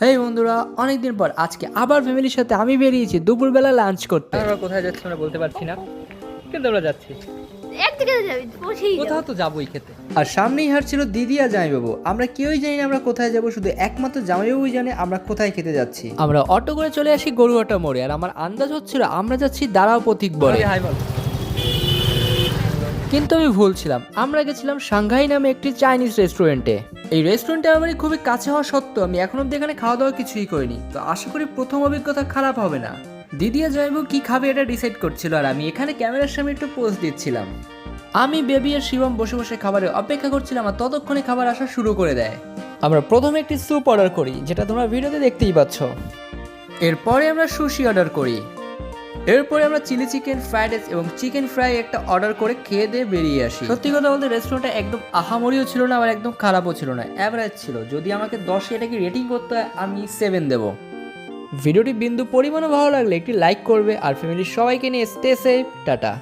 হেই বন্ধুরা, অনেকদিন পর আজকে আবার ফ্যামিলির সাথে আমি বেরিয়েছি দুপুরবেলা লাঞ্চ করতে। আমরা কোথায় যাচ্ছি আমরা বলতে পারছি না, কিন্তু আমরা যাচ্ছি একদিকে যাবি পৌঁছেই কোথাও তো যাবোই খেতে। আর সামনেই হাঁটছিল দিদি আর জামাইবাবু। আমরা কেউই জানি না আমরা কোথায় যাব, শুধু একমাত্র জামাইবাবুই জানে আমরা কোথায় খেতে যাচ্ছি। আমরা অটো করে চলে আসি গরুয়াটা মোড়ে, আর আমার আন্দাজ হচ্ছিল আমরা যাচ্ছি দাঁড়াও প্রতীক বলে। কিন্তু আমি ভুল ছিলাম, আমরা গেছিলাম সাংঘাই নামে একটি চাইনিজ রেস্টুরেন্টে। এই রেস্টুরেন্টে আমার খুবই কাছে হওয়া সত্ত্বেও আমি এখন অব্দি এখানে খাওয়া দাওয়া কিছুই করিনি, তো আশা করি প্রথম অভিজ্ঞতা খারাপ হবে না। দিদি আর জামাইবাবু কি খাবে এটা ডিসাইড করছিল, আর আমি এখানে ক্যামেরার সামনে একটু পোজ দিচ্ছিলাম। আমি বেবি আর শিবম বসে বসে খাবারের অপেক্ষা করছিলাম, আর ততক্ষণে খাবার আসা শুরু করে দেয়। আমরা প্রথমে একটি স্যুপ অর্ডার করি, যেটা তোমরা ভিডিওতে দেখতেই পাচ্ছ। এরপরে আমরা সুশি অর্ডার করি। এরপরে আমরা চিলি চিকেন, ফ্রাইড রাইস এবং চিকেন ফ্রাই একটা অর্ডার করে খেয়ে দিয়ে বেরিয়ে আসি। সত্যি কথা বলতে রেস্টুরেন্টটা একদম আহামরিও ছিল না, আবার একদম খারাপও ছিল না, অ্যাভারেজ ছিল। যদি আমাকে 10 এটাকে রেটিং করতে হয় আমি 7 দেবো। ভিডিওটি বিন্দু পরিমাণও ভালো লাগলে একটি লাইক করবে, আর ফ্যামিলির সবাইকে নিয়ে স্টে সেফ, টাটা।